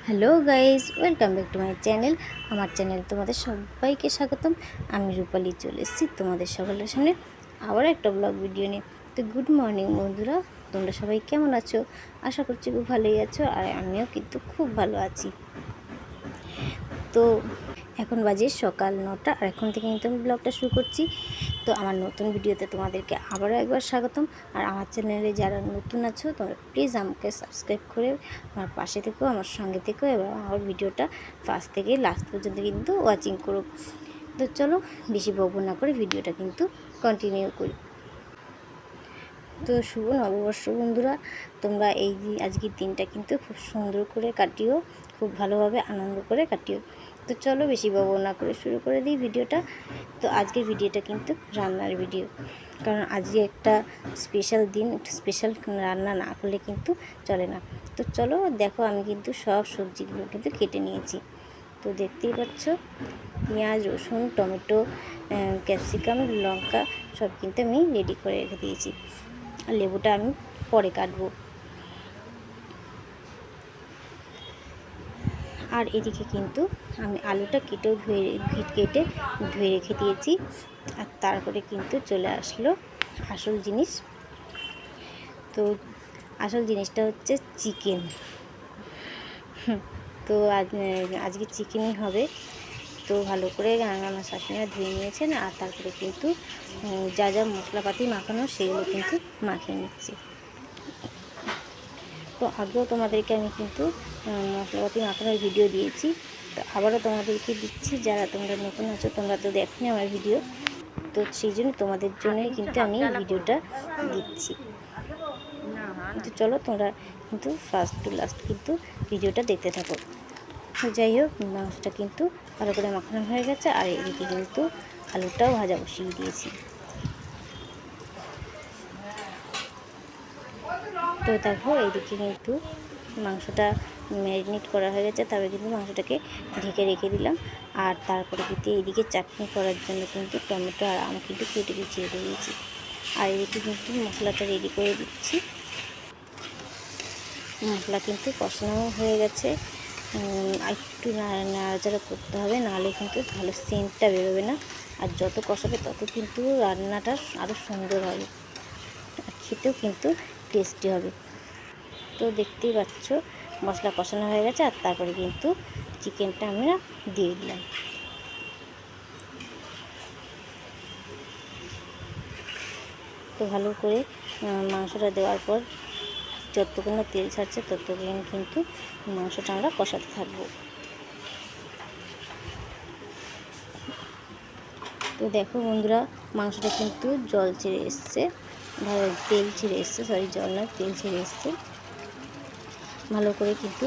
Hello guys, welcome back to my channel. আমার channel তোমাদের সবাইকে স্বাগতম। আমি রূপালি চলে এসেছি তোমাদের সকলের সামনে আবার একটা ব্লগ ভিডিও নিয়ে। তো গুড মর্নিং বন্ধুরা, তোমরা সবাই কেমন আছো? আশা করছি খুব ভালোই আছো, আর আমিও কিন্তু খুব ভালো আছি। তো এখন বাজে সকাল 9টা, আর এখন থেকে কিন্তু আমি ব্লগটা শুরু করছি। তো আমার নতুন ভিডিওতে তোমাদেরকে আবারও একবার স্বাগতম। আর আমার চ্যানেলে যারা নতুন আছো তোমরা প্লিজ আমাকে সাবস্ক্রাইব করে আমার পাশে থেকো, আমার সঙ্গে থেকো, এবং আমার ভিডিওটা ফার্স্ট থেকে লাস্ট পর্যন্ত কিন্তু ওয়াচিং করো। তো চলো বেশি বকবক না করে ভিডিওটা কিন্তু কন্টিনিউ করি। তো শুভ নববর্ষ বন্ধুরা, তোমরা এই আজকের দিনটা কিন্তু খুব সুন্দর করে কাটিও, খুব ভালোভাবে আনন্দ করে কাটিও। তো চলো বেশি বকবক না করে শুরু করে দিই ভিডিওটা। তো আজকের ভিডিওটা কিন্তু রান্নার ভিডিও, কারণ আজকে একটা স্পেশাল দিন, স্পেশাল রান্না না করলে কিন্তু চলে না। তো চলো দেখো, আমি কিন্তু সব সবজিগুলো কিন্তু কেটে নিয়েছি। তো দেখতেই পাচ্ছ, পেঁয়াজ, রসুন, টমেটো, ক্যাপসিকাম, লঙ্কা সব কিন্তু আমি রেডি করে রেখে দিয়েছি। আর লেবুটা আমি পরে কাটবো। আর এদিকে কিন্তু আমি আলুটা কেটে ধুয়ে রেখে দিয়েছি। আর তারপরে কিন্তু চলে আসলো আসল জিনিস। তো আসল জিনিসটা হচ্ছে চিকেন। তো আজকে চিকেনই হবে। তো ভালো করে আমার শাশুড়িরা ধুয়ে নিয়েছেন, আর তারপরে কিন্তু যা যা মশলাপাতি মাখানো সেগুলো কিন্তু মাখিয়ে নিচ্ছি। তো আগেও তোমাদেরকে আমি কিন্তু মশলাপাতি মাখানোর ভিডিও দিয়েছি, তো আবারও তোমাদেরকে দিচ্ছি। যারা তোমরা নতুন আছো, তোমরা তো দেখোনি আমার ভিডিও, তো সেই জন্য তোমাদের জন্যই কিন্তু আমি এই ভিডিওটা দিচ্ছি। তো চলো তোমরা কিন্তু ফার্স্ট টু লাস্ট কিন্তু ভিডিওটা দেখতে থাকো। যাই হোক, মাংসটা কিন্তু ভালো করে মাখানো হয়ে গেছে, আর এদিকে কিন্তু আলুটাও ভাজা বসিয়ে দিয়েছি। তো দেখো এইদিকে কিন্তু মাংসটা ম্যারিনেট করা হয়ে গেছে, তারপরে কিন্তু মাংসটাকে ঢেকে রেখে দিলাম। আর তারপরে কিন্তু এইদিকে চাটনি করার জন্য কিন্তু টমেটো আর আম কিন্তু কেটে কুচিয়ে রেখে দিয়েছি। আর এদিকে কিন্তু মশলাটা রেডি করে দিচ্ছি। মশলা কিন্তু কষানো হয়ে গেছে, একটু নাড়াচাড়া করতে হবে, নাহলে কিন্তু ভালো সেন্টটা বেরোবে না। আর যত কষাবে তত কিন্তু রান্নাটা আরও সুন্দর হবে, আর খেতেও কিন্তু টেস্টি হবে। তো দেখতেই পাচ্ছ মশলা কষানো হয়ে গেছে, আর তারপরে কিন্তু চিকেনটা আমরা দিয়ে দিলাম। তো ভালো করে মাংসটা দেওয়ার পর যতক্ষণ না তেল ছাড়ছে ততক্ষণ কিন্তু মাংসটা আমরা কষাতে থাকবো। তো দেখো বন্ধুরা, মাংসটা কিন্তু জল ছেড়ে এসছে, তেল ছেড়ে এসছে, সরি জল নয়, তেল ছেড়ে এসছে। ভালো করে কিন্তু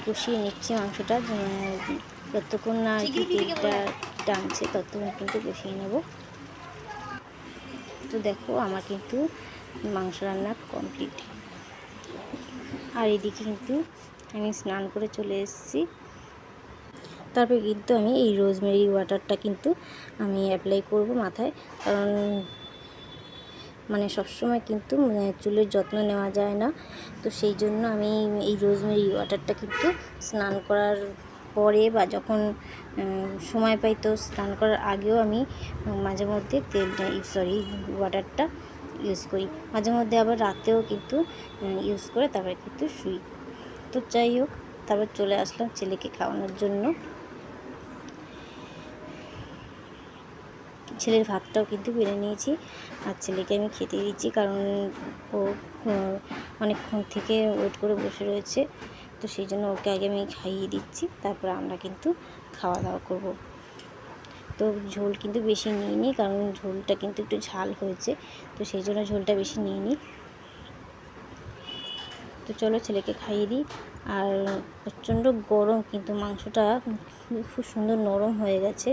কষিয়ে নিচ্ছি মাংসটা, যতক্ষণ না আর কি তেলটা টানছে ততক্ষণ কিন্তু কষিয়ে নেব। তো দেখো আমার কিন্তু মাংস রান্না কমপ্লিট। আর এদিকে কিন্তু আমি স্নান করে চলে এসেছি। তারপরে কিন্তু আমি এই রোজমেরি ওয়াটারটা কিন্তু আমি অ্যাপ্লাই করব মাথায়, কারণ সবসময় কিন্তু চুলের যত্ন নেওয়া যায় না। তো সেই জন্য আমি এই রোজমেরি ওয়াটারটা কিন্তু স্নান করার পরে বা যখন সময় পাই, তো স্নান করার আগেও আমি মাঝে মধ্যে ওয়াটারটা ইউজ করি। মাঝে মধ্যে আবার রাতেও কিন্তু ইউজ করে তারপরে কিন্তু শুই। তো যাই হোক, তারপর চলে আসলাম ছেলেকে খাওয়ানোর জন্য। ছেলের ভাতটাও কিন্তু বেড়ে নিয়েছি, আর ছেলেকে আমি খেতে দিচ্ছি, কারণ ও অনেকক্ষণ থেকে ওয়েট করে বসে রয়েছে। তো সেই জন্য ওকে আগে আমি খাইয়ে দিচ্ছি, তারপর আমরা কিন্তু খাওয়া দাওয়া করব। তো ঝোল কিন্তু বেশি নিইনি, কারণ ঝোলটা কিন্তু একটু ঝাল হয়েছে, তো সেই জন্য ঝোলটা বেশি নিইনি। তো চলো ছেলেকে খাইয়ে দিই। আর প্রচণ্ড গরম, কিন্তু মাংসটা খুব সুন্দর নরম হয়ে গেছে,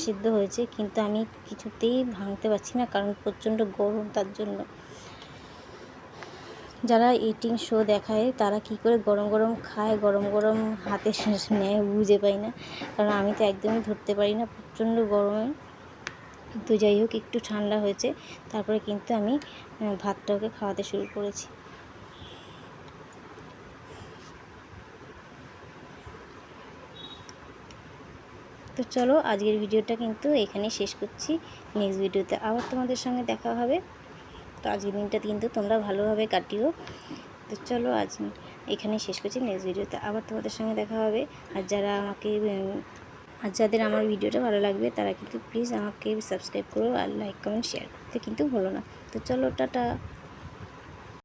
সিদ্ধ হয়েছে, কিন্তু আমি কিছুতেই ভাঙতে পারছি না, কারণ প্রচণ্ড গরম। তার জন্য যারা ইটিং শো দেখায় তারা কি করে গরম গরম খায়, গরম গরম হাতে নেয়, বুঝে পাই না, কারণ আমি তো একদমই ধরতে পারি না প্রচণ্ড গরমে। তো যাই হোক, একটু ঠান্ডা হয়েছে, তারপরে কিন্তু আমি ভাতটাকে খাওয়াতে শুরু করেছি। তো চলো আজকের ভিডিওটা কিন্তু এখানেই শেষ করছি। নেক্সট ভিডিওতে আবার তোমাদের সঙ্গে দেখা হবে। তো আজকের দিনটা কিন্তু তোমরা ভালোভাবে কাটিও। তো চলো আজ এখানেই শেষ করছি, নেক্সট ভিডিওতে আবার তোমাদের সঙ্গে দেখা হবে। আর যাদের আমার ভিডিওটা ভালো লাগবে তারা কিন্তু প্লিজ আমাকে সাবস্ক্রাইব করো আর লাইক কমেন্ট শেয়ার করতে কিন্তু ভুলো না। তো চলো টাটা।